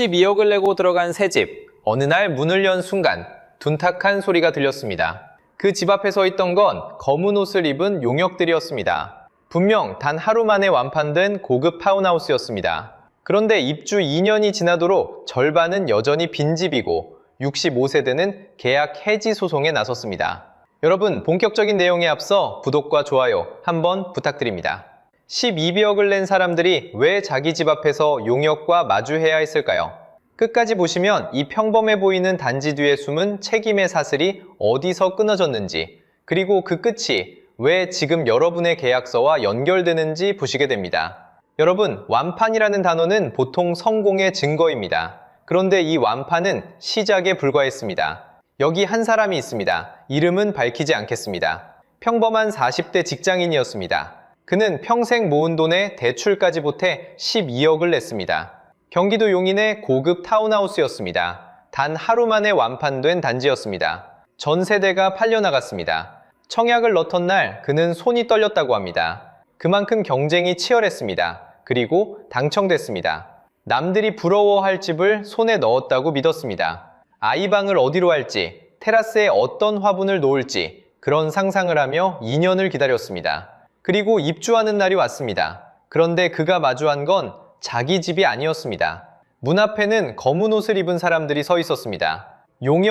12억을 내고 들어간 새 집. 어느 날 문을 연 순간 둔탁한 소리가 들렸습니다. 그 집 앞에 서 있던 건 검은 옷을 입은 용역들이었습니다. 분명 단 하루 만에 완판된 고급 타운하우스였습니다. 그런데 입주 2년이 지나도록 절반은 여전히 빈집이고 65세대는 계약 해지 소송에 나섰습니다. 여러분, 본격적인 내용에 앞서 구독과 좋아요 한번 부탁드립니다. 12억을 낸 사람들이 왜 자기 집 앞에서 용역과 마주해야 했을까요? 끝까지 보시면 이 평범해 보이는 단지 뒤에 숨은 책임의 사슬이 어디서 끊어졌는지, 그리고 그 끝이 왜 지금 여러분의 계약서와 연결되는지 보시게 됩니다. 여러분, 완판이라는 단어는 보통 성공의 증거입니다. 그런데 이 완판은 시작에 불과했습니다. 여기 한 사람이 있습니다. 이름은 밝히지 않겠습니다. 평범한 40대 직장인이었습니다. 그는 평생 모은 돈에 대출까지 보태 12억을 냈습니다. 경기도 용인의 고급 타운하우스였습니다. 단 하루 만에 완판된 단지였습니다. 전 세대가 팔려나갔습니다. 청약을 넣던 날 그는 손이 떨렸다고 합니다. 그만큼 경쟁이 치열했습니다. 그리고 당첨됐습니다. 남들이 부러워할 집을 손에 넣었다고 믿었습니다. 아이방을 어디로 할지, 테라스에 어떤 화분을 놓을지 그런 상상을 하며 2년을 기다렸습니다. 그리고 입주하는 날이 왔습니다. 그런데 그가 마주한 건 자기 집이 아니었습니다. 문 앞에는 검은 옷을 입은 사람들이 서 있었습니다.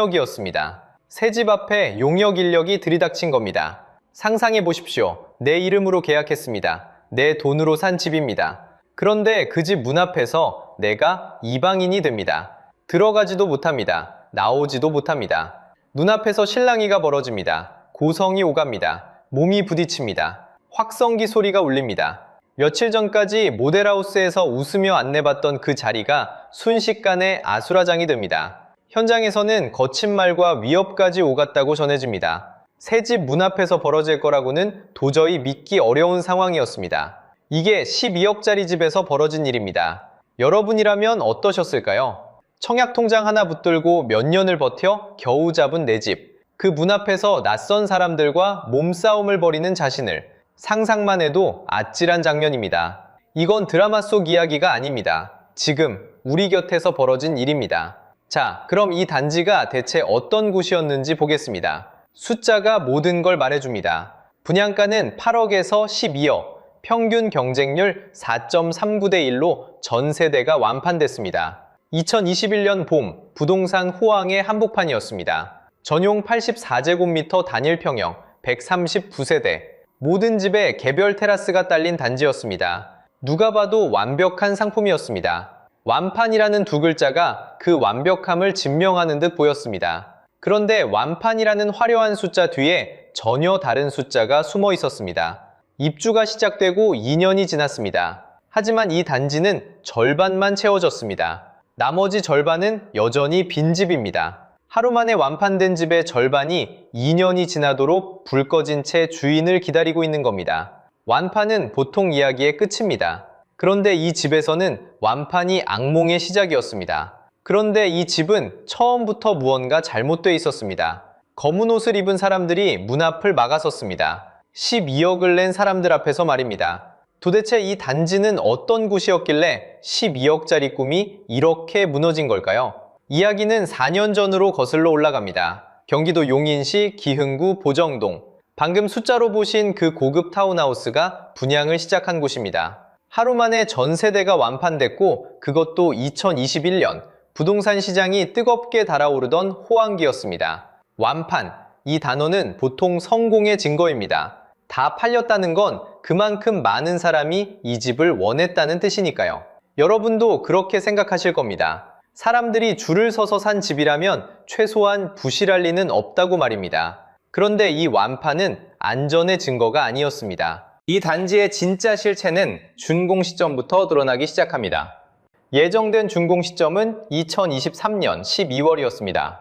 용역이었습니다. 새 집 앞에 용역 인력이 들이닥친 겁니다. 상상해 보십시오. 내 이름으로 계약했습니다. 내 돈으로 산 집입니다. 그런데 그 집 문 앞에서 내가 이방인이 됩니다. 들어가지도 못합니다. 나오지도 못합니다. 눈앞에서 실랑이가 벌어집니다. 고성이 오갑니다. 몸이 부딪힙니다. 확성기 소리가 울립니다. 며칠 전까지 모델하우스에서 웃으며 안내받던 그 자리가 순식간에 아수라장이 됩니다. 현장에서는 거친 말과 위협까지 오갔다고 전해집니다. 새 집 문 앞에서 벌어질 거라고는 도저히 믿기 어려운 상황이었습니다. 이게 12억짜리 집에서 벌어진 일입니다. 여러분이라면 어떠셨을까요? 청약통장 하나 붙들고 몇 년을 버텨 겨우 잡은 내 집. 그 문 앞에서 낯선 사람들과 몸싸움을 벌이는 자신을. 상상만 해도 아찔한 장면입니다. 이건 드라마 속 이야기가 아닙니다. 지금 우리 곁에서 벌어진 일입니다. 자, 그럼 이 단지가 대체 어떤 곳이었는지 보겠습니다. 숫자가 모든 걸 말해줍니다. 분양가는 8억에서 12억, 평균 경쟁률 4.39대 1로 전 세대가 완판됐습니다. 2021년 봄, 부동산 호황의 한복판이었습니다. 전용 84제곱미터 단일 평형, 139세대, 모든 집에 개별 테라스가 딸린 단지였습니다. 누가 봐도 완벽한 상품이었습니다. 완판이라는 두 글자가 그 완벽함을 증명하는 듯 보였습니다. 그런데 완판이라는 화려한 숫자 뒤에 전혀 다른 숫자가 숨어 있었습니다. 입주가 시작되고 2년이 지났습니다. 하지만 이 단지는 절반만 채워졌습니다. 나머지 절반은 여전히 빈집입니다. 하루 만에 완판된 집의 절반이 2년이 지나도록 불 꺼진 채 주인을 기다리고 있는 겁니다. 완판은 보통 이야기의 끝입니다. 그런데 이 집에서는 완판이 악몽의 시작이었습니다. 그런데 이 집은 처음부터 무언가 잘못되어 있었습니다. 검은 옷을 입은 사람들이 문 앞을 막아섰습니다. 12억을 낸 사람들 앞에서 말입니다. 도대체 이 단지는 어떤 곳이었길래 12억짜리 꿈이 이렇게 무너진 걸까요? 이야기는 4년 전으로 거슬러 올라갑니다. 경기도 용인시 기흥구 보정동. 방금 숫자로 보신 그 고급 타운하우스가 분양을 시작한 곳입니다. 하루 만에 전 세대가 완판됐고 그것도 2021년 부동산 시장이 뜨겁게 달아오르던 호황기였습니다. 완판, 이 단어는 보통 성공의 증거입니다. 다 팔렸다는 건 그만큼 많은 사람이 이 집을 원했다는 뜻이니까요. 여러분도 그렇게 생각하실 겁니다. 사람들이 줄을 서서 산 집이라면 최소한 부실할 리는 없다고 말입니다. 그런데 이 완판은 안전의 증거가 아니었습니다. 이 단지의 진짜 실체는 준공 시점부터 드러나기 시작합니다. 예정된 준공 시점은 2023년 12월이었습니다.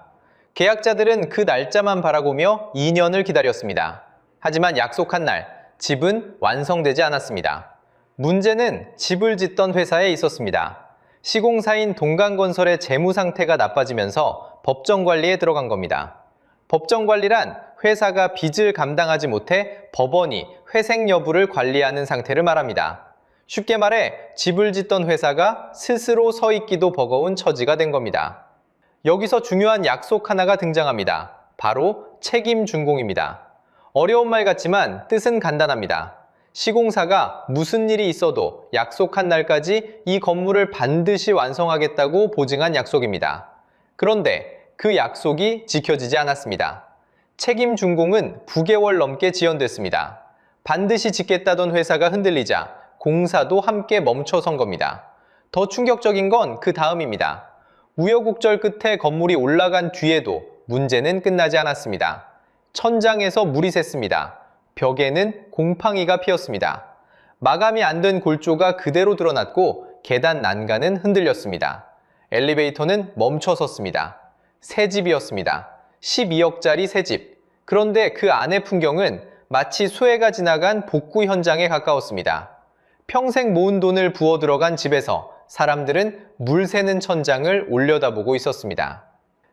계약자들은 그 날짜만 바라보며 2년을 기다렸습니다. 하지만 약속한 날, 집은 완성되지 않았습니다. 문제는 집을 짓던 회사에 있었습니다. 시공사인 동강건설의 재무 상태가 나빠지면서 법정관리에 들어간 겁니다. 법정관리란 회사가 빚을 감당하지 못해 법원이 회생 여부를 관리하는 상태를 말합니다. 쉽게 말해 집을 짓던 회사가 스스로 서 있기도 버거운 처지가 된 겁니다. 여기서 중요한 약속 하나가 등장합니다. 바로 책임 준공입니다. 어려운 말 같지만 뜻은 간단합니다. 시공사가 무슨 일이 있어도 약속한 날까지 이 건물을 반드시 완성하겠다고 보증한 약속입니다. 그런데 그 약속이 지켜지지 않았습니다. 책임 준공은 9개월 넘게 지연됐습니다. 반드시 짓겠다던 회사가 흔들리자 공사도 함께 멈춰선 겁니다. 더 충격적인 건 그 다음입니다. 우여곡절 끝에 건물이 올라간 뒤에도 문제는 끝나지 않았습니다. 천장에서 물이 샜습니다. 벽에는 곰팡이가 피었습니다. 마감이 안 된 골조가 그대로 드러났고 계단 난간은 흔들렸습니다. 엘리베이터는 멈춰 섰습니다. 새 집이었습니다. 12억짜리 새 집. 그런데 그 안의 풍경은 마치 수해가 지나간 복구 현장에 가까웠습니다. 평생 모은 돈을 부어 들어간 집에서 사람들은 물 새는 천장을 올려다보고 있었습니다.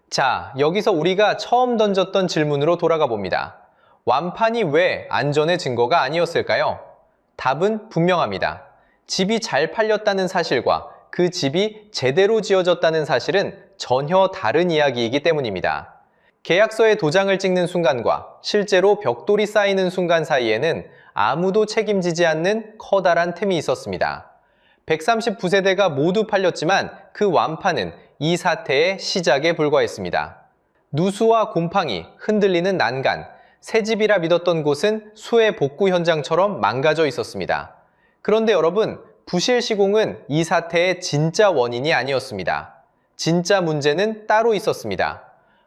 자, 여기서 우리가 처음 던졌던 질문으로 돌아가 봅니다. 완판이 왜 안전의 증거가 아니었을까요? 답은 분명합니다. 집이 잘 팔렸다는 사실과 그 집이 제대로 지어졌다는 사실은 전혀 다른 이야기이기 때문입니다. 계약서에 도장을 찍는 순간과 실제로 벽돌이 쌓이는 순간 사이에는 아무도 책임지지 않는 커다란 틈이 있었습니다. 139세대가 모두 팔렸지만 그 완판은 이 사태의 시작에 불과했습니다. 누수와 곰팡이, 흔들리는 난간, 새 집이라 믿었던 곳은 수해 복구 현장처럼 망가져 있었습니다. 그런데 여러분, 부실 시공은 이 사태의 진짜 원인이 아니었습니다. 진짜 문제는 따로 있었습니다.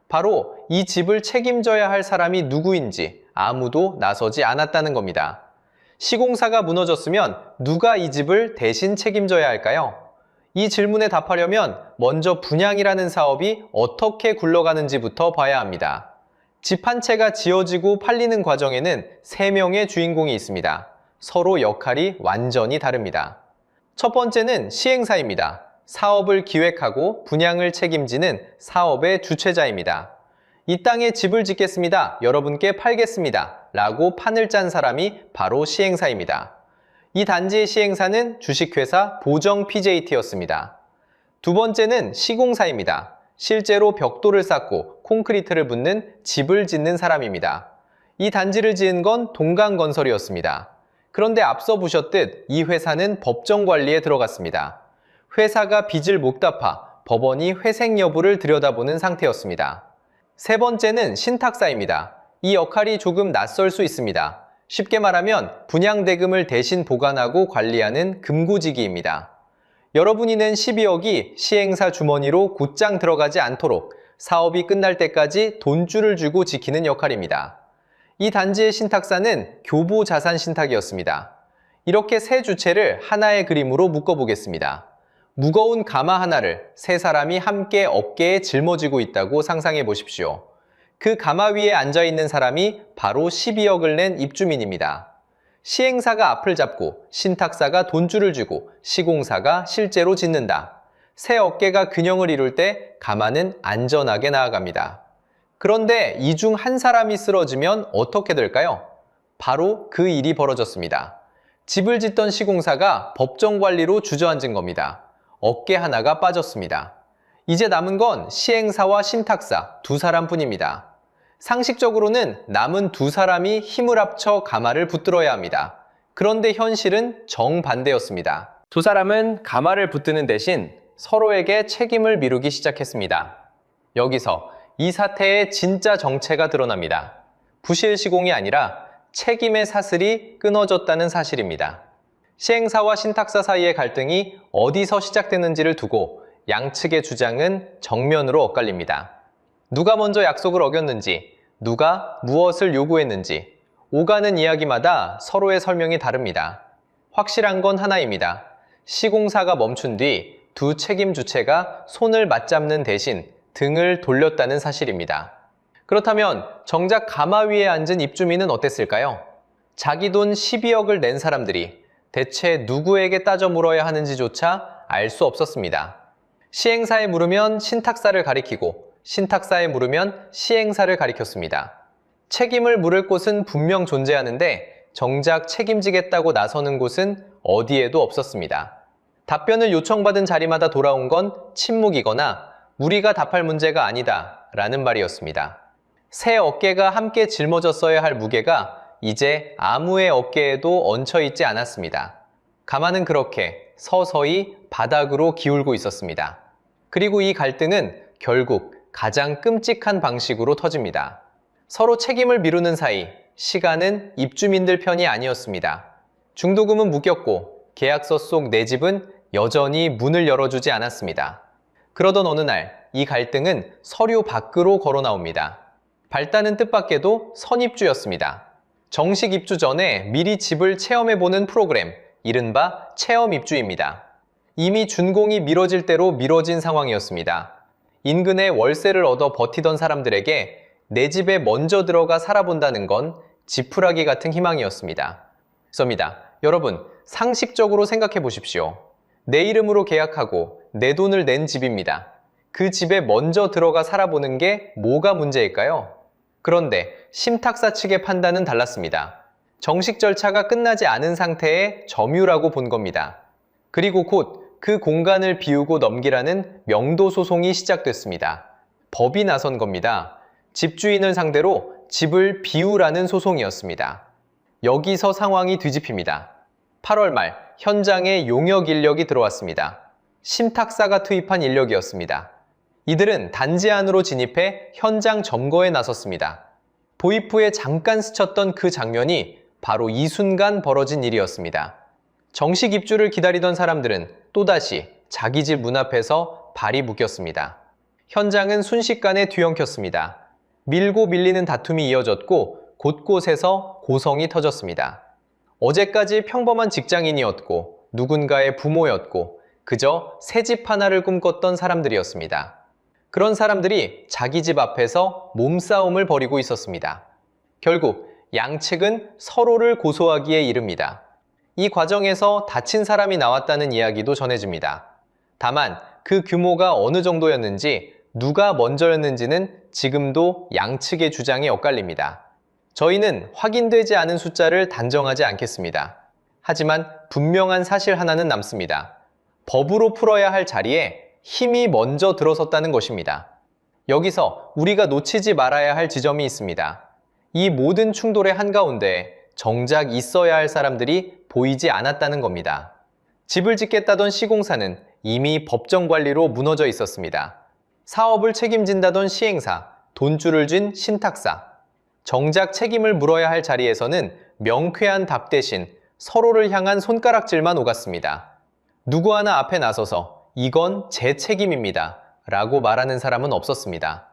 바로 이 집을 책임져야 할 사람이 누구인지 아무도 나서지 않았다는 겁니다. 시공사가 무너졌으면 누가 이 집을 대신 책임져야 할까요? 이 질문에 답하려면 먼저 분양이라는 사업이 어떻게 굴러가는지부터 봐야 합니다. 집 한 채가 지어지고 팔리는 과정에는 3명의 주인공이 있습니다. 서로 역할이 완전히 다릅니다. 첫 번째는 시행사입니다. 사업을 기획하고 분양을 책임지는 사업의 주체자입니다. 이 땅에 집을 짓겠습니다. 여러분께 팔겠습니다. 라고 판을 짠 사람이 바로 시행사입니다. 이 단지의 시행사는 주식회사 보정 PJT였습니다. 두 번째는 시공사입니다. 실제로 벽돌을 쌓고 콘크리트를 붓는 집을 짓는 사람입니다. 이 단지를 지은 건 동강건설이었습니다. 그런데 앞서 보셨듯 이 회사는 법정 관리에 들어갔습니다. 회사가 빚을 못 갚아 법원이 회생 여부를 들여다보는 상태였습니다. 세 번째는 신탁사입니다. 이 역할이 조금 낯설 수 있습니다. 쉽게 말하면 분양 대금을 대신 보관하고 관리하는 금고지기입니다. 여러분이 낸 12억이 시행사 주머니로 곧장 들어가지 않도록 사업이 끝날 때까지 돈줄을 주고 지키는 역할입니다. 이 단지의 신탁사는 교보자산신탁이었습니다. 이렇게 세 주체를 하나의 그림으로 묶어보겠습니다. 무거운 가마 하나를 세 사람이 함께 어깨에 짊어지고 있다고 상상해 보십시오. 그 가마 위에 앉아있는 사람이 바로 12억을 낸 입주민입니다. 시행사가 앞을 잡고 신탁사가 돈줄을 주고 시공사가 실제로 짓는다. 세 어깨가 균형을 이룰 때 가마는 안전하게 나아갑니다. 그런데 이 중 한 사람이 쓰러지면 어떻게 될까요? 바로 그 일이 벌어졌습니다. 집을 짓던 시공사가 법정 관리로 주저앉은 겁니다. 어깨 하나가 빠졌습니다. 이제 남은 건 시행사와 신탁사 두 사람뿐입니다. 상식적으로는 남은 두 사람이 힘을 합쳐 가마를 붙들어야 합니다. 그런데 현실은 정반대였습니다. 두 사람은 가마를 붙드는 대신 서로에게 책임을 미루기 시작했습니다. 여기서 이 사태의 진짜 정체가 드러납니다. 부실 시공이 아니라 책임의 사슬이 끊어졌다는 사실입니다. 시행사와 신탁사 사이의 갈등이 어디서 시작됐는지를 두고 양측의 주장은 정면으로 엇갈립니다. 누가 먼저 약속을 어겼는지, 누가 무엇을 요구했는지, 오가는 이야기마다 서로의 설명이 다릅니다. 확실한 건 하나입니다. 시공사가 멈춘 뒤 두 책임 주체가 손을 맞잡는 대신 등을 돌렸다는 사실입니다. 그렇다면 정작 가마 위에 앉은 입주민은 어땠을까요? 자기 돈 12억을 낸 사람들이 대체 누구에게 따져 물어야 하는지조차 알 수 없었습니다. 시행사에 물으면 신탁사를 가리키고 신탁사에 물으면 시행사를 가리켰습니다. 책임을 물을 곳은 분명 존재하는데 정작 책임지겠다고 나서는 곳은 어디에도 없었습니다. 답변을 요청받은 자리마다 돌아온 건 침묵이거나 우리가 답할 문제가 아니다 라는 말이었습니다. 새 어깨가 함께 짊어졌어야 할 무게가 이제 아무의 어깨에도 얹혀있지 않았습니다. 가마는 그렇게 서서히 바닥으로 기울고 있었습니다. 그리고 이 갈등은 결국 가장 끔찍한 방식으로 터집니다. 서로 책임을 미루는 사이 시간은 입주민들 편이 아니었습니다. 중도금은 묶였고 계약서 속 내 집은 여전히 문을 열어주지 않았습니다. 그러던 어느 날 이 갈등은 서류 밖으로 걸어 나옵니다. 밝다는 뜻밖에도 선입주였습니다. 정식 입주 전에 미리 집을 체험해보는 프로그램, 이른바 체험 입주입니다. 이미 준공이 미뤄질 대로 미뤄진 상황이었습니다. 인근에 월세를 얻어 버티던 사람들에게 내 집에 먼저 들어가 살아본다는 건 지푸라기 같은 희망이었습니다. 섭니다. 여러분, 상식적으로 생각해 보십시오. 내 이름으로 계약하고 내 돈을 낸 집입니다. 그 집에 먼저 들어가 살아보는 게 뭐가 문제일까요? 그런데 심탁사 측의 판단은 달랐습니다. 정식 절차가 끝나지 않은 상태의 점유라고 본 겁니다. 그리고 곧 그 공간을 비우고 넘기라는 명도 소송이 시작됐습니다. 법이 나선 겁니다. 집주인을 상대로 집을 비우라는 소송이었습니다. 여기서 상황이 뒤집힙니다. 8월 말 현장에 용역 인력이 들어왔습니다. 심탁사가 투입한 인력이었습니다. 이들은 단지 안으로 진입해 현장 점거에 나섰습니다. 도입 후에 잠깐 스쳤던 그 장면이 바로 이 순간 벌어진 일이었습니다. 정식 입주를 기다리던 사람들은 또다시 자기 집 문 앞에서 발이 묶였습니다. 현장은 순식간에 뒤엉켰습니다. 밀고 밀리는 다툼이 이어졌고 곳곳에서 고성이 터졌습니다. 어제까지 평범한 직장인이었고 누군가의 부모였고 그저 새 집 하나를 꿈꿨던 사람들이었습니다. 그런 사람들이 자기 집 앞에서 몸싸움을 벌이고 있었습니다. 결국 양측은 서로를 고소하기에 이릅니다. 이 과정에서 다친 사람이 나왔다는 이야기도 전해집니다. 다만 그 규모가 어느 정도였는지 누가 먼저였는지는 지금도 양측의 주장이 엇갈립니다. 저희는 확인되지 않은 숫자를 단정하지 않겠습니다. 하지만 분명한 사실 하나는 남습니다. 법으로 풀어야 할 자리에 힘이 먼저 들어섰다는 것입니다. 여기서 우리가 놓치지 말아야 할 지점이 있습니다. 이 모든 충돌의 한가운데 정작 있어야 할 사람들이 보이지 않았다는 겁니다. 집을 짓겠다던 시공사는 이미 법정 관리로 무너져 있었습니다. 사업을 책임진다던 시행사, 돈줄을 쥔 신탁사. 정작 책임을 물어야 할 자리에서는 명쾌한 답 대신 서로를 향한 손가락질만 오갔습니다. 누구 하나 앞에 나서서 이건 제 책임입니다 라고 말하는 사람은 없었습니다.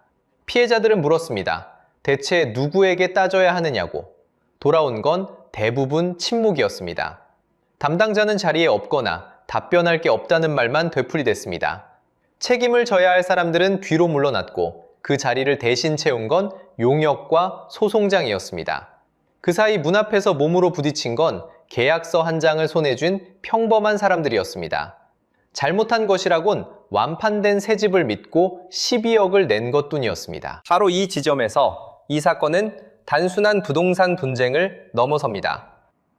피해자들은 물었습니다. 대체 누구에게 따져야 하느냐고. 돌아온 건 대부분 침묵이었습니다. 담당자는 자리에 없거나 답변할 게 없다는 말만 되풀이됐습니다. 책임을 져야 할 사람들은 뒤로 물러났고 그 자리를 대신 채운 건 용역과 소송장이었습니다. 그 사이 문 앞에서 몸으로 부딪힌 건 계약서 한 장을 손에 쥔 평범한 사람들이었습니다. 잘못한 것이라곤 완판된 새 집을 믿고 12억을 낸 것뿐이었습니다. 바로 이 지점에서 이 사건은 단순한 부동산 분쟁을 넘어섭니다.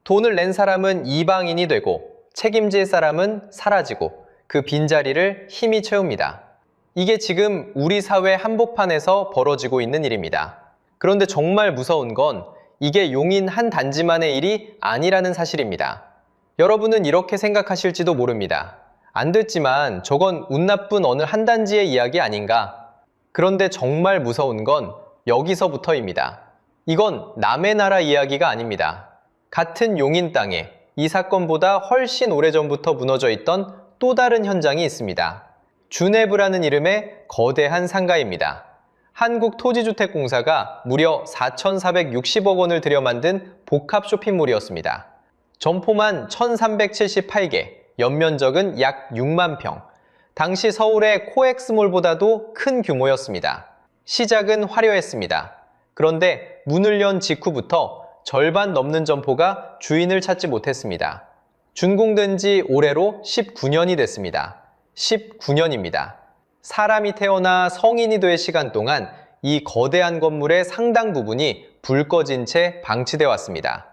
돈을 낸 사람은 이방인이 되고 책임질 사람은 사라지고 그 빈자리를 힘이 채웁니다. 이게 지금 우리 사회 한복판에서 벌어지고 있는 일입니다. 그런데 정말 무서운 건 이게 용인 한 단지만의 일이 아니라는 사실입니다. 여러분은 이렇게 생각하실지도 모릅니다. 안 됐지만 저건 운 나쁜 어느 한 단지의 이야기 아닌가? 그런데 정말 무서운 건 여기서부터입니다. 이건 남의 나라 이야기가 아닙니다. 같은 용인 땅에 이 사건보다 훨씬 오래전부터 무너져 있던 또 다른 현장이 있습니다. 주네브라는 이름의 거대한 상가입니다. 한국토지주택공사가 무려 4,460억 원을 들여 만든 복합 쇼핑몰이었습니다. 점포만 1,378개, 연면적은 약 6만 평. 당시 서울의 코엑스몰보다도 큰 규모였습니다. 시작은 화려했습니다. 그런데 문을 연 직후부터 절반 넘는 점포가 주인을 찾지 못했습니다. 준공된 지 올해로 19년이 됐습니다. 19년입니다. 사람이 태어나 성인이 될 시간 동안 이 거대한 건물의 상당 부분이 불 꺼진 채 방치되어 왔습니다.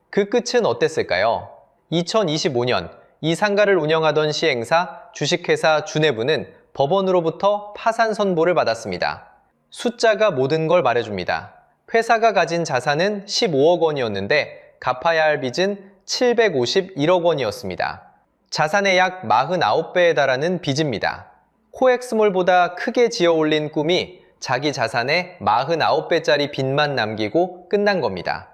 그 끝은 어땠을까요? 2025년 이 상가를 운영하던 시행사 주식회사 주내부는 법원으로부터 파산 선고를 받았습니다. 숫자가 모든 걸 말해줍니다. 회사가 가진 자산은 15억 원이었는데 갚아야 할 빚은 751억 원이었습니다. 자산의 약 49배에 달하는 빚입니다. 코엑스몰보다 크게 지어 올린 꿈이 자기 자산의 49배짜리 빚만 남기고 끝난 겁니다.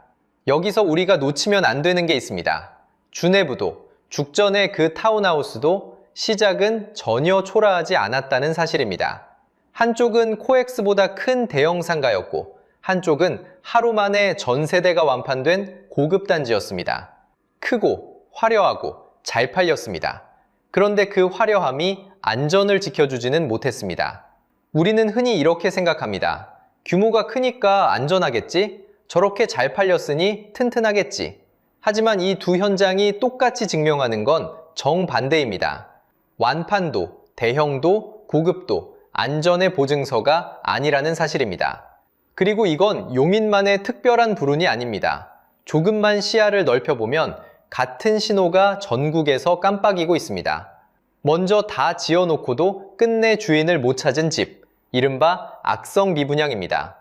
여기서 우리가 놓치면 안 되는 게 있습니다. 주내부도, 죽전의 그 타운하우스도 시작은 전혀 초라하지 않았다는 사실입니다. 한쪽은 코엑스보다 큰 대형 상가였고 한쪽은 하루 만에 전 세대가 완판된 고급 단지였습니다. 크고 화려하고 잘 팔렸습니다. 그런데 그 화려함이 안전을 지켜주지는 못했습니다. 우리는 흔히 이렇게 생각합니다. 규모가 크니까 안전하겠지? 저렇게 잘 팔렸으니 튼튼하겠지. 하지만 이 두 현장이 똑같이 증명하는 건 정반대입니다. 완판도, 대형도, 고급도 안전의 보증서가 아니라는 사실입니다. 그리고 이건 용인만의 특별한 불운이 아닙니다. 조금만 시야를 넓혀보면 같은 신호가 전국에서 깜빡이고 있습니다. 먼저 다 지어놓고도 끝내 주인을 못 찾은 집, 이른바 악성 미분양입니다.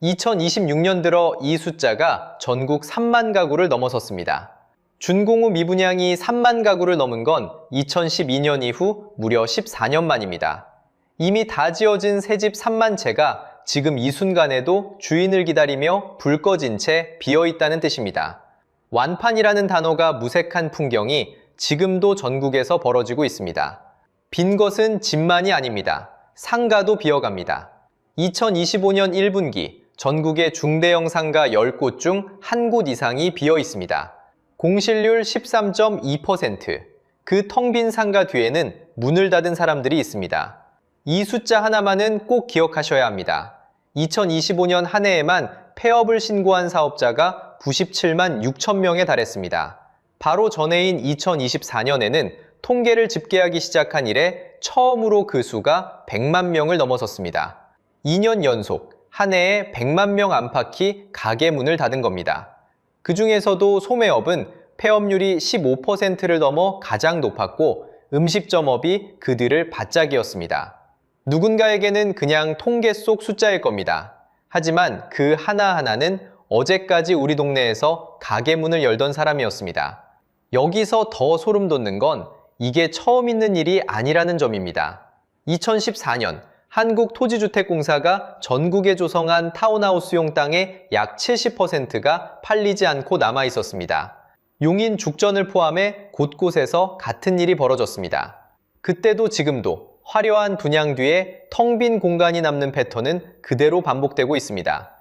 2026년 들어 이 숫자가 전국 3만 가구를 넘어섰습니다. 준공후 미분양이 3만 가구를 넘은 건 2012년 이후 무려 14년 만입니다. 이미 다 지어진 새집 3만 채가 지금 이 순간에도 주인을 기다리며 불 꺼진 채 비어있다는 뜻입니다. 완판이라는 단어가 무색한 풍경이 지금도 전국에서 벌어지고 있습니다. 빈 것은 집만이 아닙니다. 상가도 비어갑니다. 2025년 1분기 전국의 중대형 상가 10곳 중 한 곳 이상이 비어 있습니다. 공실률 13.2%. 그 텅 빈 상가 뒤에는 문을 닫은 사람들이 있습니다. 이 숫자 하나만은 꼭 기억하셔야 합니다. 2025년 한 해에만 폐업을 신고한 사업자가 97만 6천 명에 달했습니다. 바로 전해인 2024년에는 통계를 집계하기 시작한 이래 처음으로 그 수가 100만 명을 넘어섰습니다. 2년 연속 한 해에 100만 명 안팎이 가게 문을 닫은 겁니다. 그 중에서도 소매업은 폐업률이 15%를 넘어 가장 높았고 음식점업이 그 뒤를 바짝이었습니다. 누군가에게는 그냥 통계 속 숫자일 겁니다. 하지만 그 하나하나는 어제까지 우리 동네에서 가게 문을 열던 사람이었습니다. 여기서 더 소름 돋는 건 이게 처음 있는 일이 아니라는 점입니다. 2014년 한국토지주택공사가 전국에 조성한 타운하우스용 땅의 약 70%가 팔리지 않고 남아 있었습니다. 용인 죽전을 포함해 곳곳에서 같은 일이 벌어졌습니다. 그때도 지금도 화려한 분양 뒤에 텅 빈 공간이 남는 패턴은 그대로 반복되고 있습니다.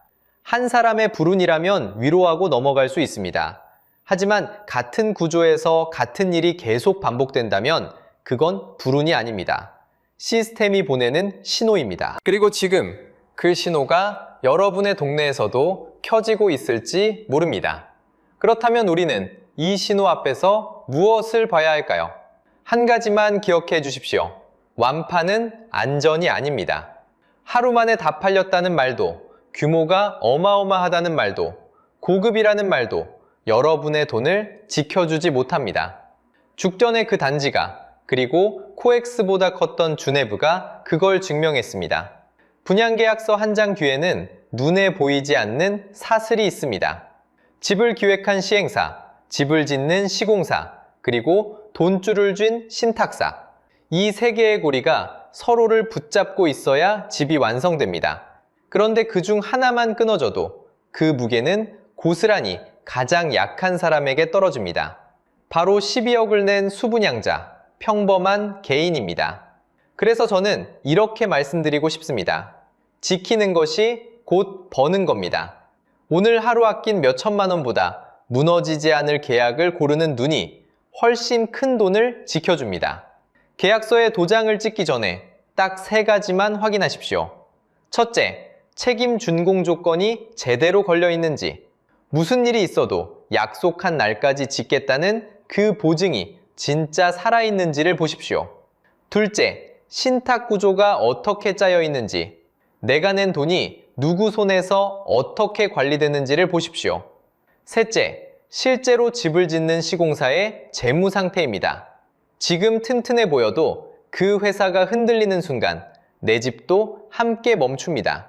한 사람의 불운이라면 위로하고 넘어갈 수 있습니다. 하지만 같은 구조에서 같은 일이 계속 반복된다면 그건 불운이 아닙니다. 시스템이 보내는 신호입니다. 그리고 지금 그 신호가 여러분의 동네에서도 켜지고 있을지 모릅니다. 그렇다면 우리는 이 신호 앞에서 무엇을 봐야 할까요? 한 가지만 기억해 주십시오. 완판은 안전이 아닙니다. 하루 만에 다 팔렸다는 말도, 규모가 어마어마하다는 말도, 고급이라는 말도 여러분의 돈을 지켜주지 못합니다. 죽전의 그 단지가, 그리고 코엑스보다 컸던 주내부가 그걸 증명했습니다. 분양계약서 한 장 뒤에는 눈에 보이지 않는 사슬이 있습니다. 집을 기획한 시행사, 집을 짓는 시공사, 그리고 돈줄을 쥔 신탁사. 이 세 개의 고리가 서로를 붙잡고 있어야 집이 완성됩니다. 그런데 그중 하나만 끊어져도 그 무게는 고스란히 가장 약한 사람에게 떨어집니다. 바로 12억을 낸 수분양자, 평범한 개인입니다. 그래서 저는 이렇게 말씀드리고 싶습니다. 지키는 것이 곧 버는 겁니다. 오늘 하루 아낀 몇 천만 원보다 무너지지 않을 계약을 고르는 눈이 훨씬 큰 돈을 지켜줍니다. 계약서에 도장을 찍기 전에 딱 3가지만 확인하십시오. 첫째, 책임 준공 조건이 제대로 걸려 있는지, 무슨 일이 있어도 약속한 날까지 짓겠다는 그 보증이 진짜 살아있는지를 보십시오. 둘째, 신탁 구조가 어떻게 짜여 있는지, 내가 낸 돈이 누구 손에서 어떻게 관리되는지를 보십시오. 셋째, 실제로 집을 짓는 시공사의 재무 상태입니다. 지금 튼튼해 보여도 그 회사가 흔들리는 순간 내 집도 함께 멈춥니다.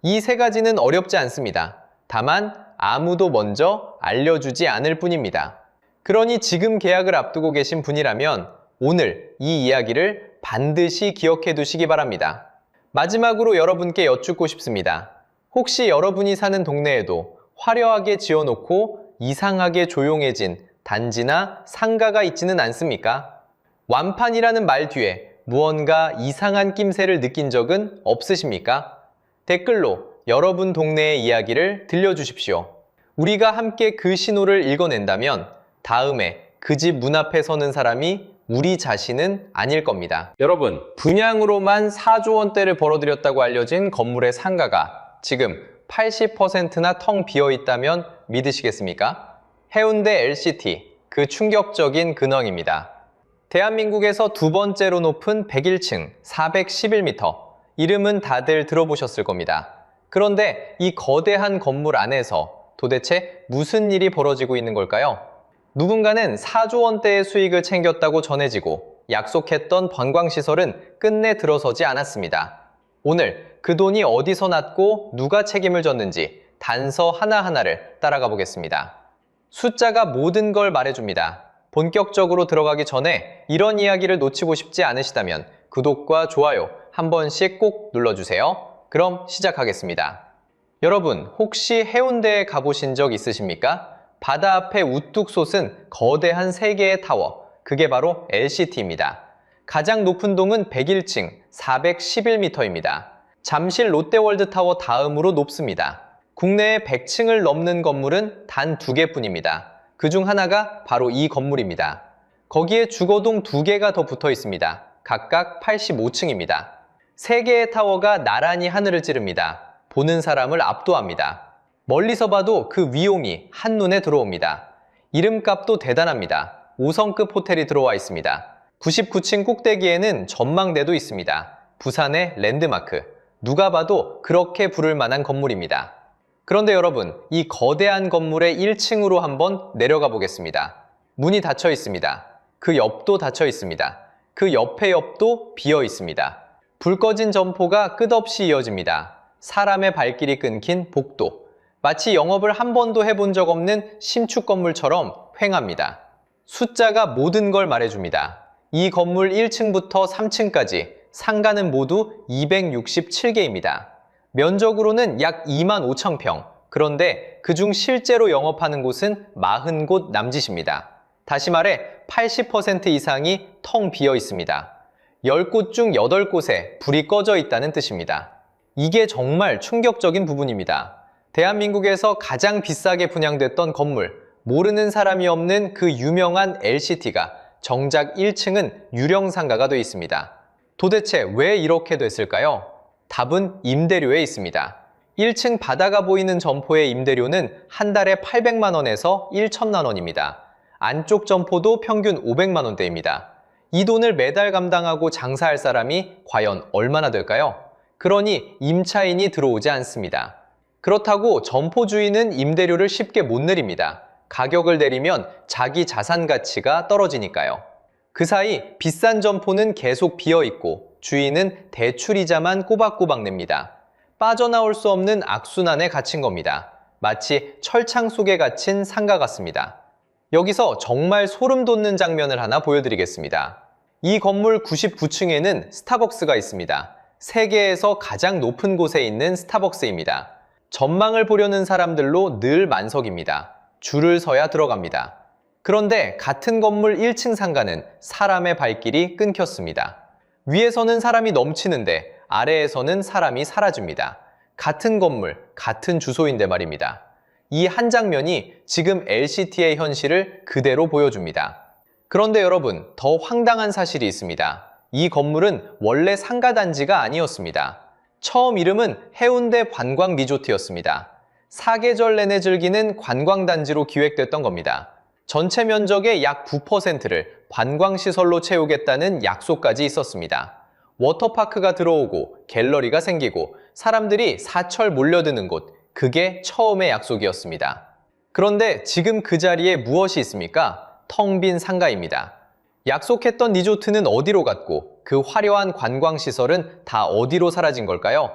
이 세 가지는 어렵지 않습니다. 다만 아무도 먼저 알려주지 않을 뿐입니다. 그러니 지금 계약을 앞두고 계신 분이라면 오늘 이 이야기를 반드시 기억해 두시기 바랍니다. 마지막으로 여러분께 여쭙고 싶습니다. 혹시 여러분이 사는 동네에도 화려하게 지어놓고 이상하게 조용해진 단지나 상가가 있지는 않습니까? 완판이라는 말 뒤에 무언가 이상한 낌새를 느낀 적은 없으십니까? 댓글로 여러분 동네의 이야기를 들려주십시오. 우리가 함께 그 신호를 읽어낸다면 다음에 그 집 문 앞에 서는 사람이 우리 자신은 아닐 겁니다. 여러분, 분양으로만 4조 원대를 벌어들였다고 알려진 건물의 상가가 지금 80%나 텅 비어 있다면 믿으시겠습니까? 해운대 LCT, 그 충격적인 근황입니다. 대한민국에서 두 번째로 높은 101층 411m, 이름은 다들 들어보셨을 겁니다. 그런데 이 거대한 건물 안에서 도대체 무슨 일이 벌어지고 있는 걸까요? 누군가는 4조 원대의 수익을 챙겼다고 전해지고 약속했던 관광시설은 끝내 들어서지 않았습니다. 오늘 그 돈이 어디서 났고 누가 책임을 졌는지 단서 하나하나를 따라가 보겠습니다. 숫자가 모든 걸 말해줍니다. 본격적으로 들어가기 전에 이런 이야기를 놓치고 싶지 않으시다면 구독과 좋아요 한 번씩 꼭 눌러주세요. 그럼 시작하겠습니다. 여러분, 혹시 해운대에 가보신 적 있으십니까? 바다 앞에 우뚝 솟은 거대한 3개의 타워, 그게 바로 LCT입니다. 가장 높은 동은 101층 411m입니다. 잠실 롯데월드타워 다음으로 높습니다. 국내에 100층을 넘는 건물은 단 2개뿐입니다. 그중 하나가 바로 이 건물입니다. 거기에 주거동 2개가 더 붙어 있습니다. 각각 85층입니다. 3개의 타워가 나란히 하늘을 찌릅니다. 보는 사람을 압도합니다. 멀리서 봐도 그 위용이 한눈에 들어옵니다. 이름값도 대단합니다. 5성급 호텔이 들어와 있습니다. 99층 꼭대기에는 전망대도 있습니다. 부산의 랜드마크. 누가 봐도 그렇게 부를 만한 건물입니다. 그런데 여러분, 이 거대한 건물의 1층으로 한번 내려가 보겠습니다. 문이 닫혀 있습니다. 그 옆도 닫혀 있습니다. 그 옆의 옆도 비어 있습니다. 불 꺼진 점포가 끝없이 이어집니다. 사람의 발길이 끊긴 복도. 마치 영업을 한 번도 해본 적 없는 신축 건물처럼 휑합니다. 숫자가 모든 걸 말해줍니다. 이 건물 1층부터 3층까지 상가는 모두 267개입니다. 면적으로는 약 25,000평. 그런데 그중 실제로 영업하는 곳은 40곳 남짓입니다. 다시 말해 80% 이상이 텅 비어 있습니다. 10곳 중 8곳에 불이 꺼져 있다는 뜻입니다. 이게 정말 충격적인 부분입니다. 대한민국에서 가장 비싸게 분양됐던 건물, 모르는 사람이 없는 그 유명한 LCT가 정작 1층은 유령 상가가 되어 있습니다. 도대체 왜 이렇게 됐을까요? 답은 임대료에 있습니다. 1층 바다가 보이는 점포의 임대료는 한 달에 800만 원에서 1천만 원입니다. 안쪽 점포도 평균 500만 원대입니다. 이 돈을 매달 감당하고 장사할 사람이 과연 얼마나 될까요? 그러니 임차인이 들어오지 않습니다. 그렇다고 점포 주인은 임대료를 쉽게 못 내립니다. 가격을 내리면 자기 자산 가치가 떨어지니까요. 그 사이 비싼 점포는 계속 비어있고 주인은 대출이자만 꼬박꼬박 냅니다. 빠져나올 수 없는 악순환에 갇힌 겁니다. 마치 철창 속에 갇힌 상가 같습니다. 여기서 정말 소름 돋는 장면을 하나 보여드리겠습니다. 이 건물 99층에는 스타벅스가 있습니다. 세계에서 가장 높은 곳에 있는 스타벅스입니다. 전망을 보려는 사람들로 늘 만석입니다. 줄을 서야 들어갑니다. 그런데 같은 건물 1층 상가는 사람의 발길이 끊겼습니다. 위에서는 사람이 넘치는데 아래에서는 사람이 사라집니다. 같은 건물, 같은 주소인데 말입니다. 이 한 장면이 지금 LCT의 현실을 그대로 보여줍니다. 그런데 여러분, 더 황당한 사실이 있습니다. 이 건물은 원래 상가단지가 아니었습니다. 처음 이름은 해운대 관광 리조트였습니다. 사계절 내내 즐기는 관광단지로 기획됐던 겁니다. 전체 면적의 약 9%를 관광시설로 채우겠다는 약속까지 있었습니다. 워터파크가 들어오고 갤러리가 생기고 사람들이 사철 몰려드는 곳, 그게 처음의 약속이었습니다. 그런데 지금 그 자리에 무엇이 있습니까? 텅 빈 상가입니다. 약속했던 리조트는 어디로 갔고 그 화려한 관광시설은 다 어디로 사라진 걸까요?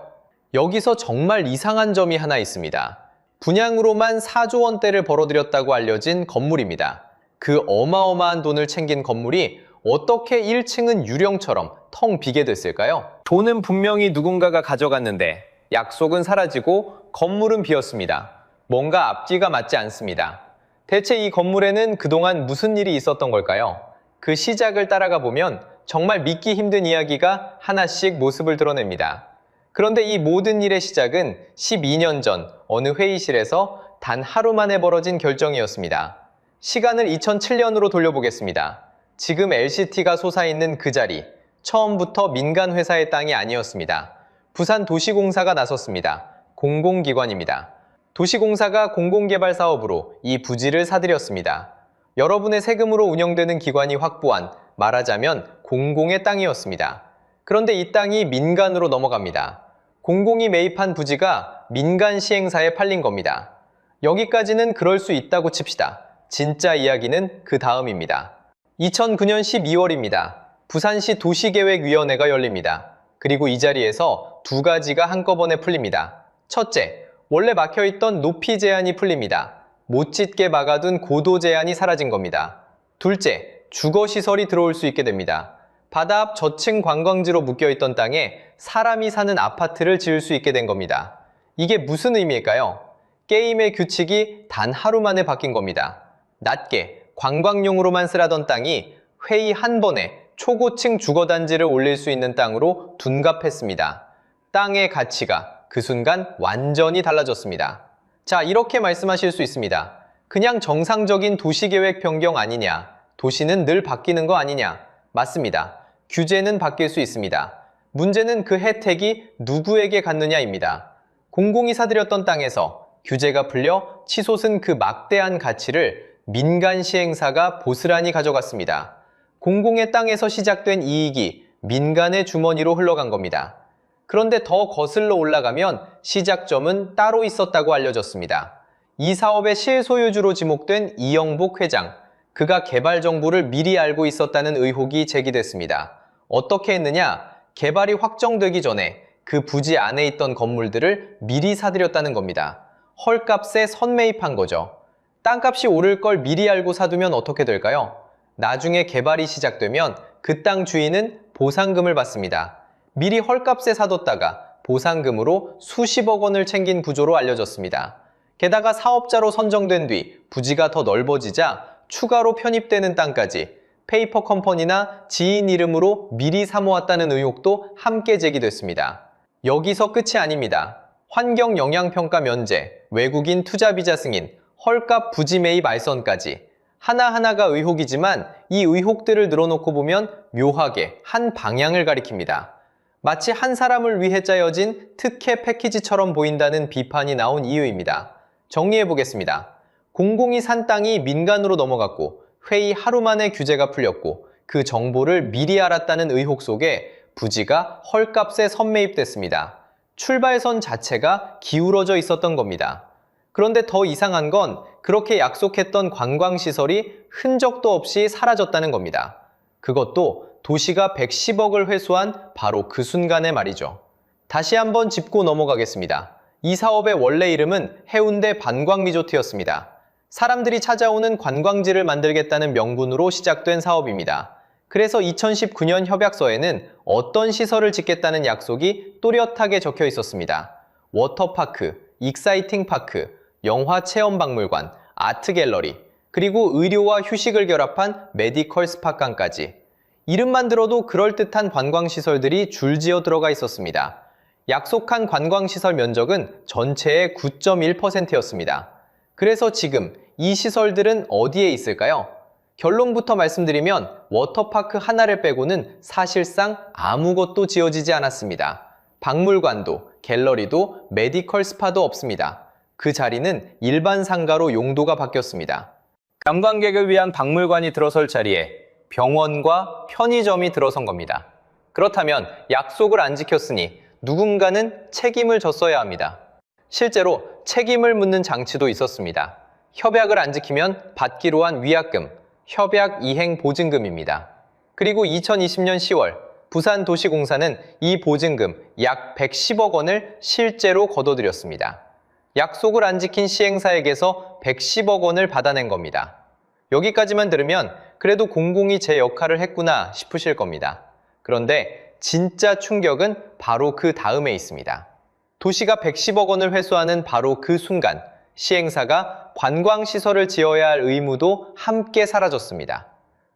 여기서 정말 이상한 점이 하나 있습니다. 분양으로만 4조 원대를 벌어들였다고 알려진 건물입니다. 그 어마어마한 돈을 챙긴 건물이 어떻게 1층은 유령처럼 텅 비게 됐을까요? 돈은 분명히 누군가가 가져갔는데 약속은 사라지고 건물은 비었습니다. 뭔가 앞뒤가 맞지 않습니다. 대체 이 건물에는 그동안 무슨 일이 있었던 걸까요? 그 시작을 따라가 보면 정말 믿기 힘든 이야기가 하나씩 모습을 드러냅니다. 그런데 이 모든 일의 시작은 12년 전 어느 회의실에서 단 하루 만에 벌어진 결정이었습니다. 시간을 2007년으로 돌려보겠습니다. 지금 LCT가 솟아있는 그 자리, 처음부터 민간 회사의 땅이 아니었습니다. 부산도시공사가 나섰습니다. 공공기관입니다. 도시공사가 공공개발 사업으로 이 부지를 사들였습니다. 여러분의 세금으로 운영되는 기관이 확보한 말하자면 공공의 땅이었습니다. 그런데 이 땅이 민간으로 넘어갑니다. 공공이 매입한 부지가 민간 시행사에 팔린 겁니다. 여기까지는 그럴 수 있다고 칩시다. 진짜 이야기는 그 다음입니다. 2009년 12월입니다. 부산시 도시계획위원회가 열립니다. 그리고 이 자리에서 두 가지가 한꺼번에 풀립니다. 첫째, 원래 막혀있던 높이 제한이 풀립니다. 못 짓게 막아둔 고도 제한이 사라진 겁니다. 둘째, 주거시설이 들어올 수 있게 됩니다. 바다 앞 저층 관광지로 묶여있던 땅에 사람이 사는 아파트를 지을 수 있게 된 겁니다. 이게 무슨 의미일까요? 게임의 규칙이 단 하루 만에 바뀐 겁니다. 낮게 관광용으로만 쓰라던 땅이 회의 한 번에 초고층 주거단지를 올릴 수 있는 땅으로 둔갑했습니다. 땅의 가치가 그 순간 완전히 달라졌습니다. 자, 이렇게 말씀하실 수 있습니다. 그냥 정상적인 도시계획 변경 아니냐? 도시는 늘 바뀌는 거 아니냐? 맞습니다. 규제는 바뀔 수 있습니다. 문제는 그 혜택이 누구에게 갔느냐입니다. 공공이 사들였던 땅에서 규제가 풀려 치솟은 그 막대한 가치를 민간 시행사가 보스란히 가져갔습니다. 공공의 땅에서 시작된 이익이 민간의 주머니로 흘러간 겁니다. 그런데 더 거슬러 올라가면 시작점은 따로 있었다고 알려졌습니다. 이 사업의 실소유주로 지목된 이영복 회장, 그가 개발 정보를 미리 알고 있었다는 의혹이 제기됐습니다. 어떻게 했느냐? 개발이 확정되기 전에 그 부지 안에 있던 건물들을 미리 사들였다는 겁니다. 헐값에 선매입한 거죠. 땅값이 오를 걸 미리 알고 사두면 어떻게 될까요? 나중에 개발이 시작되면 그 땅 주인은 보상금을 받습니다. 미리 헐값에 사뒀다가 보상금으로 수십억 원을 챙긴 구조로 알려졌습니다. 게다가 사업자로 선정된 뒤 부지가 더 넓어지자 추가로 편입되는 땅까지 페이퍼 컴퍼니나 지인 이름으로 미리 사모았다는 의혹도 함께 제기됐습니다. 여기서 끝이 아닙니다. 환경영향평가 면제, 외국인 투자비자 승인, 헐값 부지 매입 알선까지 하나하나가 의혹이지만 이 의혹들을 늘어놓고 보면 묘하게 한 방향을 가리킵니다. 마치 한 사람을 위해 짜여진 특혜 패키지처럼 보인다는 비판이 나온 이유입니다. 정리해보겠습니다. 공공이 산 땅이 민간으로 넘어갔고 회의 하루 만에 규제가 풀렸고 그 정보를 미리 알았다는 의혹 속에 부지가 헐값에 선매입됐습니다. 출발선 자체가 기울어져 있었던 겁니다. 그런데 더 이상한 건 그렇게 약속했던 관광시설이 흔적도 없이 사라졌다는 겁니다. 그것도 도시가 110억을 회수한 바로 그 순간에 말이죠. 다시 한번 짚고 넘어가겠습니다. 이 사업의 원래 이름은 해운대 반광리조트였습니다. 사람들이 찾아오는 관광지를 만들겠다는 명분으로 시작된 사업입니다. 그래서 2019년 협약서에는 어떤 시설을 짓겠다는 약속이 또렷하게 적혀 있었습니다. 워터파크, 익사이팅 파크, 영화 체험박물관, 아트갤러리, 그리고 의료와 휴식을 결합한 메디컬 스파관까지. 이름만 들어도 그럴듯한 관광시설들이 줄지어 들어가 있었습니다. 약속한 관광시설 면적은 전체의 9.1%였습니다. 그래서 지금 이 시설들은 어디에 있을까요? 결론부터 말씀드리면 워터파크 하나를 빼고는 사실상 아무것도 지어지지 않았습니다. 박물관도, 갤러리도, 메디컬 스파도 없습니다. 그 자리는 일반 상가로 용도가 바뀌었습니다. 관광객을 위한 박물관이 들어설 자리에 병원과 편의점이 들어선 겁니다. 그렇다면 약속을 안 지켰으니 누군가는 책임을 졌어야 합니다. 실제로 책임을 묻는 장치도 있었습니다. 협약을 안 지키면 받기로 한 위약금, 협약 이행 보증금입니다. 그리고 2020년 10월 부산도시공사는 이 보증금 약 110억 원을 실제로 거둬들였습니다. 약속을 안 지킨 시행사에게서 110억 원을 받아낸 겁니다. 여기까지만 들으면 그래도 공공이 제 역할을 했구나 싶으실 겁니다. 그런데 진짜 충격은 바로 그 다음에 있습니다. 도시가 110억 원을 회수하는 바로 그 순간 시행사가 관광시설을 지어야 할 의무도 함께 사라졌습니다.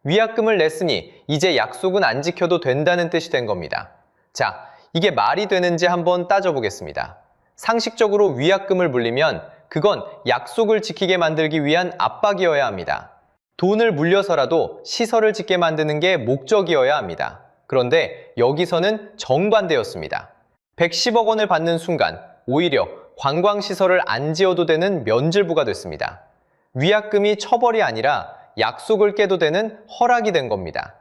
위약금을 냈으니 이제 약속은 안 지켜도 된다는 뜻이 된 겁니다. 자, 이게 말이 되는지 한번 따져보겠습니다. 상식적으로 위약금을 물리면 그건 약속을 지키게 만들기 위한 압박이어야 합니다. 돈을 물려서라도 시설을 짓게 만드는 게 목적이어야 합니다. 그런데 여기서는 정반대였습니다. 110억 원을 받는 순간 오히려 관광시설을 안 지어도 되는 면죄부가 됐습니다. 위약금이 처벌이 아니라 약속을 깨도 되는 허락이 된 겁니다.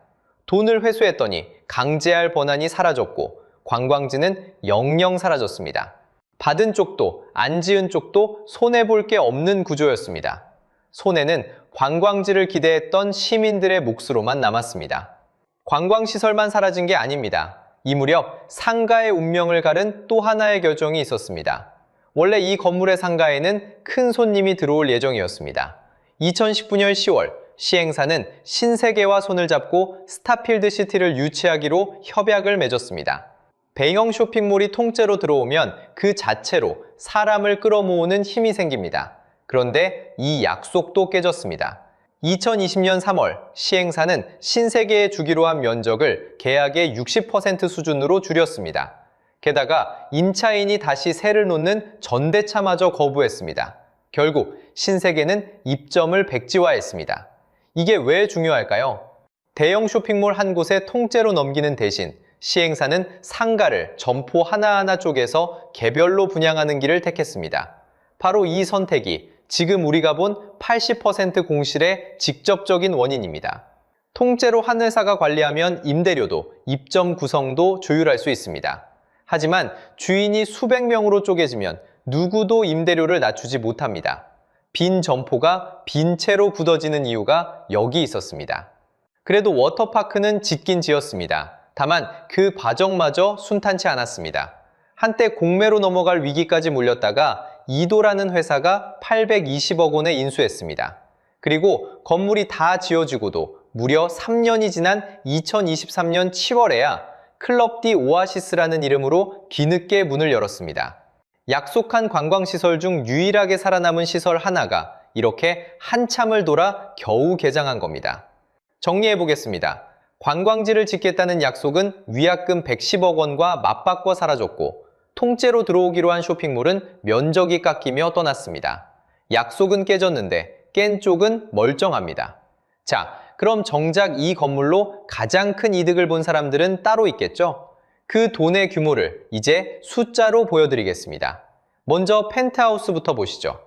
돈을 회수했더니 강제할 번안이 사라졌고 관광지는 영영 사라졌습니다. 받은 쪽도 안 지은 쪽도 손해볼 게 없는 구조였습니다. 손해는 관광지를 기대했던 시민들의 몫으로만 남았습니다. 관광시설만 사라진 게 아닙니다. 이 무렵 상가의 운명을 가른 또 하나의 결정이 있었습니다. 원래 이 건물의 상가에는 큰 손님이 들어올 예정이었습니다. 2019년 10월 시행사는 신세계와 손을 잡고 스타필드 시티를 유치하기로 협약을 맺었습니다. 대형 쇼핑몰이 통째로 들어오면 그 자체로 사람을 끌어모으는 힘이 생깁니다. 그런데 이 약속도 깨졌습니다. 2020년 3월 시행사는 신세계에 주기로 한 면적을 계약의 60% 수준으로 줄였습니다. 게다가 임차인이 다시 세를 놓는 전대차마저 거부했습니다. 결국 신세계는 입점을 백지화했습니다. 이게 왜 중요할까요? 대형 쇼핑몰 한 곳에 통째로 넘기는 대신 시행사는 상가를 점포 하나하나 쪼개서 개별로 분양하는 길을 택했습니다. 바로 이 선택이 지금 우리가 본 80% 공실의 직접적인 원인입니다. 통째로 한 회사가 관리하면 임대료도 입점 구성도 조율할 수 있습니다. 하지만 주인이 수백 명으로 쪼개지면 누구도 임대료를 낮추지 못합니다. 빈 점포가 빈 채로 굳어지는 이유가 여기 있었습니다. 그래도 워터파크는 짓긴 지었습니다. 다만 그 과정마저 순탄치 않았습니다. 한때 공매로 넘어갈 위기까지 몰렸다가 이도라는 회사가 820억 원에 인수했습니다. 그리고 건물이 다 지어지고도 무려 3년이 지난 2023년 7월에야 클럽 디 오아시스라는 이름으로 뒤늦게 문을 열었습니다. 약속한 관광시설 중 유일하게 살아남은 시설 하나가 이렇게 한참을 돌아 겨우 개장한 겁니다. 정리해보겠습니다. 관광지를 짓겠다는 약속은 위약금 110억 원과 맞바꿔 사라졌고 통째로 들어오기로 한 쇼핑몰은 면적이 깎이며 떠났습니다. 약속은 깨졌는데 깬 쪽은 멀쩡합니다. 자, 그럼 정작 이 건물로 가장 큰 이득을 본 사람들은 따로 있겠죠? 그 돈의 규모를 이제 숫자로 보여드리겠습니다. 먼저 펜트하우스부터 보시죠.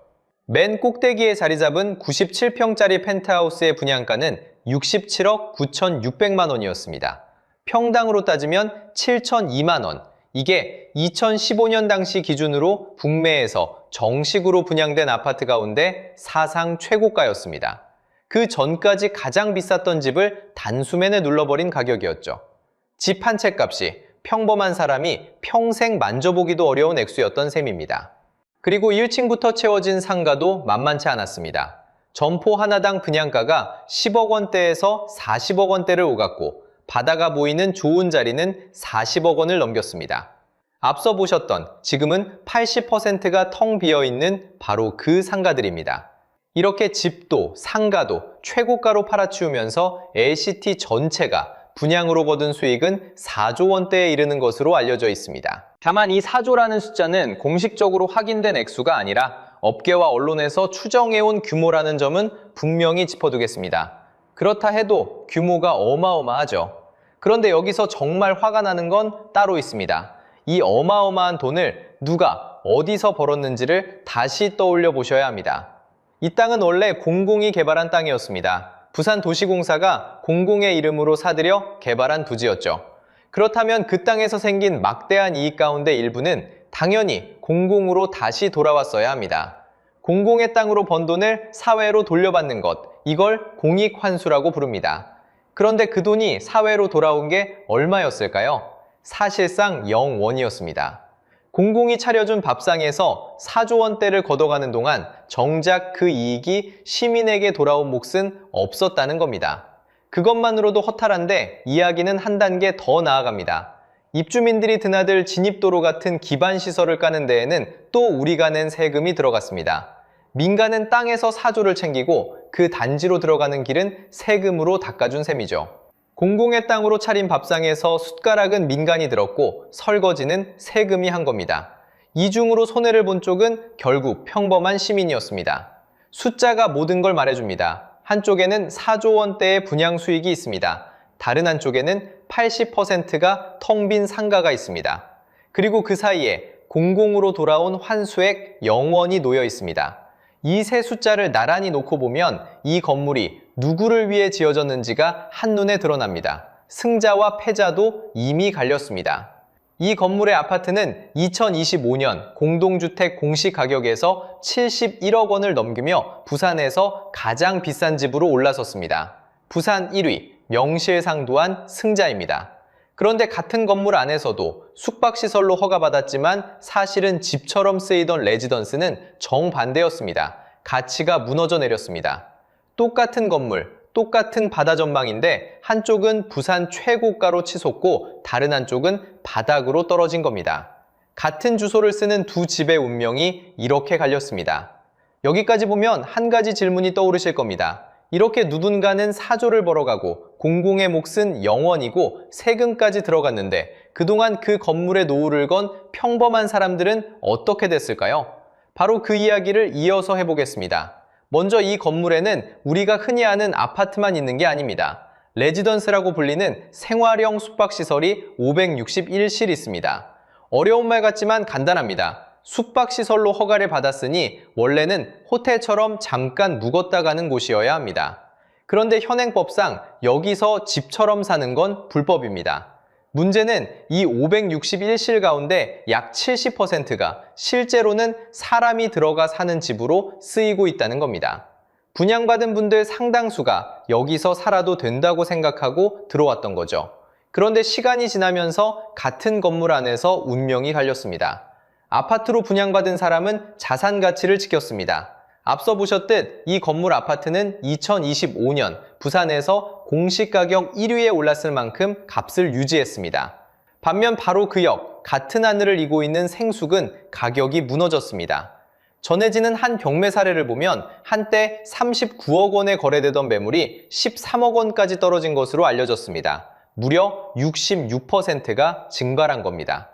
맨 꼭대기에 자리 잡은 97평짜리 펜트하우스의 분양가는 67억 9,600만 원이었습니다. 평당으로 따지면 7,002만 원. 이게 2015년 당시 기준으로 북매에서 정식으로 분양된 아파트 가운데 사상 최고가였습니다. 그 전까지 가장 비쌌던 집을 단숨에 눌러버린 가격이었죠. 집 한 채 값이 평범한 사람이 평생 만져보기도 어려운 액수였던 셈입니다. 그리고 1층부터 채워진 상가도 만만치 않았습니다. 점포 하나당 분양가가 10억 원대에서 40억 원대를 오갔고 바다가 보이는 좋은 자리는 40억 원을 넘겼습니다. 앞서 보셨던 지금은 80%가 텅 비어있는 바로 그 상가들입니다. 이렇게 집도 상가도 최고가로 팔아치우면서 LCT 전체가 분양으로 거둔 수익은 4조 원대에 이르는 것으로 알려져 있습니다. 다만 이 4조라는 숫자는 공식적으로 확인된 액수가 아니라 업계와 언론에서 추정해온 규모라는 점은 분명히 짚어두겠습니다. 그렇다 해도 규모가 어마어마하죠. 그런데 여기서 정말 화가 나는 건 따로 있습니다. 이 어마어마한 돈을 누가 어디서 벌었는지를 다시 떠올려 보셔야 합니다. 이 땅은 원래 공공이 개발한 땅이었습니다. 부산도시공사가 공공의 이름으로 사들여 개발한 부지였죠. 그렇다면 그 땅에서 생긴 막대한 이익 가운데 일부는 당연히 공공으로 다시 돌아왔어야 합니다. 공공의 땅으로 번 돈을 사회로 돌려받는 것, 이걸 공익환수라고 부릅니다. 그런데 그 돈이 사회로 돌아온 게 얼마였을까요? 사실상 0원이었습니다. 공공이 차려준 밥상에서 4조 원대를 걷어가는 동안 정작 그 이익이 시민에게 돌아온 몫은 없었다는 겁니다. 그것만으로도 허탈한데 이야기는 한 단계 더 나아갑니다. 입주민들이 드나들 진입도로 같은 기반시설을 까는 데에는 또 우리가 낸 세금이 들어갔습니다. 민간은 땅에서 사조를 챙기고 그 단지로 들어가는 길은 세금으로 닦아준 셈이죠. 공공의 땅으로 차린 밥상에서 숟가락은 민간이 들었고 설거지는 세금이 한 겁니다. 이중으로 손해를 본 쪽은 결국 평범한 시민이었습니다. 숫자가 모든 걸 말해줍니다. 한쪽에는 4조 원대의 분양 수익이 있습니다. 다른 한쪽에는 80%가 텅 빈 상가가 있습니다. 그리고 그 사이에 공공으로 돌아온 환수액 0원이 놓여 있습니다. 이 세 숫자를 나란히 놓고 보면 이 건물이 누구를 위해 지어졌는지가 한눈에 드러납니다. 승자와 패자도 이미 갈렸습니다. 이 건물의 아파트는 2025년 공동주택 공시가격에서 71억 원을 넘기며 부산에서 가장 비싼 집으로 올라섰습니다. 부산 1위, 명실상부한 승자입니다. 그런데 같은 건물 안에서도 숙박시설로 허가받았지만 사실은 집처럼 쓰이던 레지던스는 정반대였습니다. 가치가 무너져 내렸습니다. 똑같은 건물, 똑같은 바다 전망인데 한쪽은 부산 최고가로 치솟고 다른 한쪽은 바닥으로 떨어진 겁니다. 같은 주소를 쓰는 두 집의 운명이 이렇게 갈렸습니다. 여기까지 보면 한 가지 질문이 떠오르실 겁니다. 이렇게 누군가는 사조를 벌어가고 공공의 몫은 0원이고 세금까지 들어갔는데 그동안 그 건물에 노후를 건 평범한 사람들은 어떻게 됐을까요? 바로 그 이야기를 이어서 해보겠습니다. 먼저 이 건물에는 우리가 흔히 아는 아파트만 있는 게 아닙니다. 레지던스라고 불리는 생활형 숙박시설이 561실 있습니다. 어려운 말 같지만 간단합니다. 숙박시설로 허가를 받았으니 원래는 호텔처럼 잠깐 묵었다 가는 곳이어야 합니다. 그런데 현행법상 여기서 집처럼 사는 건 불법입니다. 문제는 이 561실 가운데 약 70%가 실제로는 사람이 들어가 사는 집으로 쓰이고 있다는 겁니다. 분양받은 분들 상당수가 여기서 살아도 된다고 생각하고 들어왔던 거죠. 그런데 시간이 지나면서 같은 건물 안에서 운명이 갈렸습니다. 아파트로 분양받은 사람은 자산 가치를 지켰습니다. 앞서 보셨듯 이 건물 아파트는 2025년 부산에서 공시가격 1위에 올랐을 만큼 값을 유지했습니다. 반면 바로 그 옆, 같은 하늘을 이고 있는 생숙은 가격이 무너졌습니다. 전해지는 한 경매 사례를 보면 한때 39억 원에 거래되던 매물이 13억 원까지 떨어진 것으로 알려졌습니다. 무려 66%가 증발한 겁니다.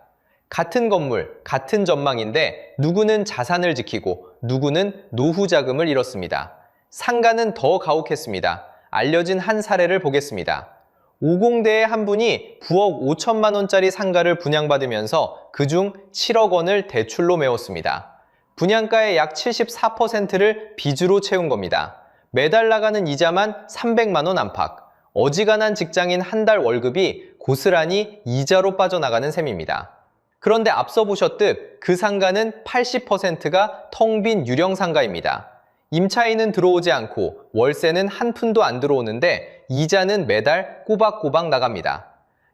같은 건물, 같은 전망인데 누구는 자산을 지키고 누구는 노후 자금을 잃었습니다. 상가는 더 가혹했습니다. 알려진 한 사례를 보겠습니다. 50대의 한 분이 9억 5천만 원짜리 상가를 분양받으면서 그중 7억 원을 대출로 메웠습니다. 분양가의 약 74%를 빚으로 채운 겁니다. 매달 나가는 이자만 300만 원 안팎. 어지간한 직장인 한 달 월급이 고스란히 이자로 빠져나가는 셈입니다. 그런데 앞서 보셨듯 그 상가는 80%가 텅 빈 유령 상가입니다. 임차인은 들어오지 않고 월세는 한 푼도 안 들어오는데 이자는 매달 꼬박꼬박 나갑니다.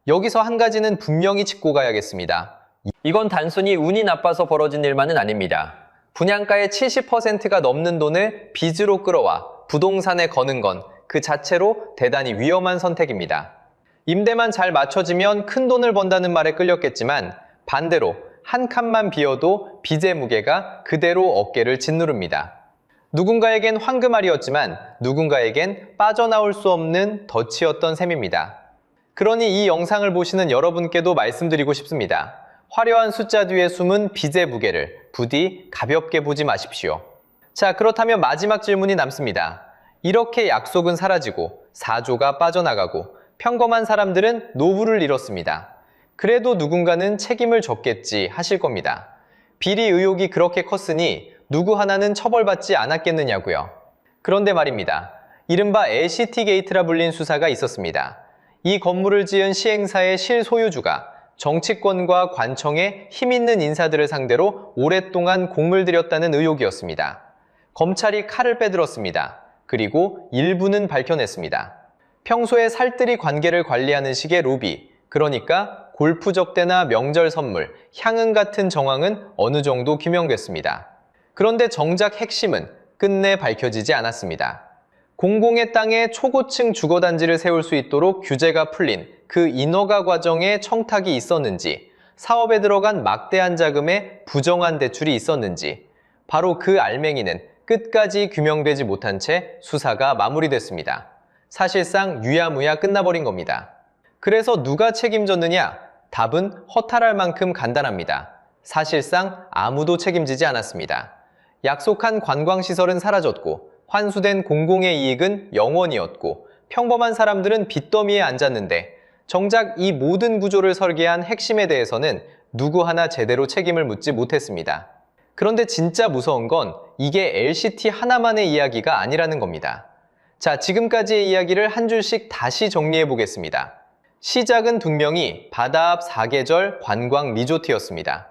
여기서 한 가지는 분명히 짚고 가야겠습니다. 이건 단순히 운이 나빠서 벌어진 일만은 아닙니다. 분양가의 70%가 넘는 돈을 빚으로 끌어와 부동산에 거는 건 그 자체로 대단히 위험한 선택입니다. 임대만 잘 맞춰지면 큰 돈을 번다는 말에 끌렸겠지만 반대로 한 칸만 비어도 빚의 무게가 그대로 어깨를 짓누릅니다. 누군가에겐 황금알이었지만 누군가에겐 빠져나올 수 없는 덫이었던 셈입니다. 그러니 이 영상을 보시는 여러분께도 말씀드리고 싶습니다. 화려한 숫자 뒤에 숨은 빚의 무게를 부디 가볍게 보지 마십시오. 자, 그렇다면 마지막 질문이 남습니다. 이렇게 약속은 사라지고 사조가 빠져나가고 평범한 사람들은 노후를 잃었습니다. 그래도 누군가는 책임을 졌겠지 하실 겁니다. 비리 의혹이 그렇게 컸으니 누구 하나는 처벌받지 않았겠느냐고요. 그런데 말입니다. 이른바 LCT 게이트라 불린 수사가 있었습니다. 이 건물을 지은 시행사의 실소유주가 정치권과 관청의 힘있는 인사들을 상대로 오랫동안 공을 들였다는 의혹이었습니다. 검찰이 칼을 빼들었습니다. 그리고 일부는 밝혀냈습니다. 평소에 살뜰히 관계를 관리하는 식의 로비, 그러니까 골프적 때나 명절 선물, 향응 같은 정황은 어느 정도 규명됐습니다. 그런데 정작 핵심은 끝내 밝혀지지 않았습니다. 공공의 땅에 초고층 주거단지를 세울 수 있도록 규제가 풀린 그 인허가 과정에 청탁이 있었는지, 사업에 들어간 막대한 자금에 부정한 대출이 있었는지, 바로 그 알맹이는 끝까지 규명되지 못한 채 수사가 마무리됐습니다. 사실상 유야무야 끝나버린 겁니다. 그래서 누가 책임졌느냐? 답은 허탈할 만큼 간단합니다. 사실상 아무도 책임지지 않았습니다. 약속한 관광시설은 사라졌고 환수된 공공의 이익은 영원이었고 평범한 사람들은 빚더미에 앉았는데 정작 이 모든 구조를 설계한 핵심에 대해서는 누구 하나 제대로 책임을 묻지 못했습니다. 그런데 진짜 무서운 건 이게 LCT 하나만의 이야기가 아니라는 겁니다. 자, 지금까지의 이야기를 한 줄씩 다시 정리해 보겠습니다. 시작은 분명히 바다 앞 사계절 관광 리조트였습니다.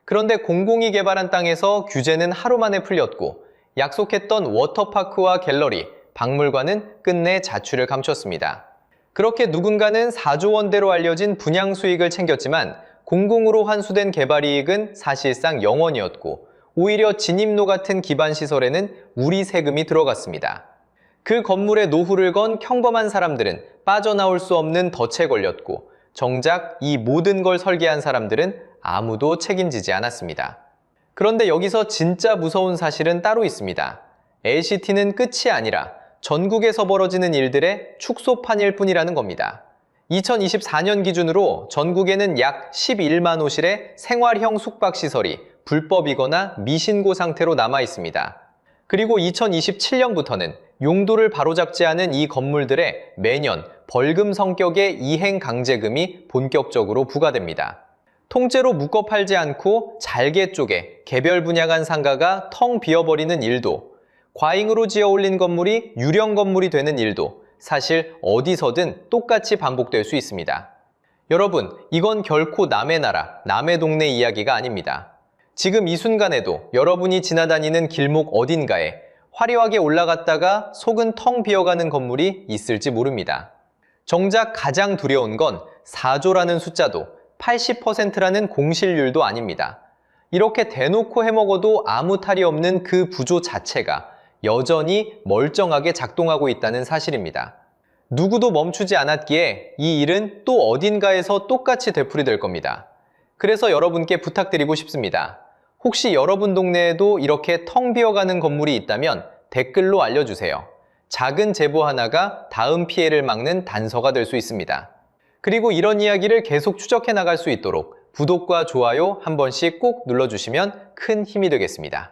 그런데 공공이 개발한 땅에서 규제는 하루 만에 풀렸고 약속했던 워터파크와 갤러리, 박물관은 끝내 자취를 감췄습니다. 그렇게 누군가는 4조 원대로 알려진 분양 수익을 챙겼지만 공공으로 환수된 개발 이익은 사실상 0원이었고 오히려 진입로 같은 기반 시설에는 우리 세금이 들어갔습니다. 그 건물에 노후를 건 평범한 사람들은 빠져나올 수 없는 덫에 걸렸고 정작 이 모든 걸 설계한 사람들은 아무도 책임지지 않았습니다. 그런데 여기서 진짜 무서운 사실은 따로 있습니다. LCT는 끝이 아니라 전국에서 벌어지는 일들의 축소판일 뿐이라는 겁니다. 2024년 기준으로 전국에는 약 11만 호실의 생활형 숙박시설이 불법이거나 미신고 상태로 남아 있습니다. 그리고 2027년부터는 용도를 바로잡지 않은 이 건물들에 매년 벌금 성격의 이행 강제금이 본격적으로 부과됩니다. 통째로 묶어 팔지 않고 잘게 쪼개 개별 분양한 상가가 텅 비어버리는 일도, 과잉으로 지어 올린 건물이 유령 건물이 되는 일도 사실 어디서든 똑같이 반복될 수 있습니다. 여러분, 이건 결코 남의 나라, 남의 동네 이야기가 아닙니다. 지금 이 순간에도 여러분이 지나다니는 길목 어딘가에 화려하게 올라갔다가 속은 텅 비어가는 건물이 있을지 모릅니다. 정작 가장 두려운 건 4조라는 숫자도 80%라는 공실률도 아닙니다. 이렇게 대놓고 해먹어도 아무 탈이 없는 그 구조 자체가 여전히 멀쩡하게 작동하고 있다는 사실입니다. 누구도 멈추지 않았기에 이 일은 또 어딘가에서 똑같이 되풀이될 겁니다. 그래서 여러분께 부탁드리고 싶습니다. 혹시 여러분 동네에도 이렇게 텅 비어가는 건물이 있다면 댓글로 알려주세요. 작은 제보 하나가 다음 피해를 막는 단서가 될 수 있습니다. 그리고 이런 이야기를 계속 추적해 나갈 수 있도록 구독과 좋아요 한 번씩 꼭 눌러주시면 큰 힘이 되겠습니다.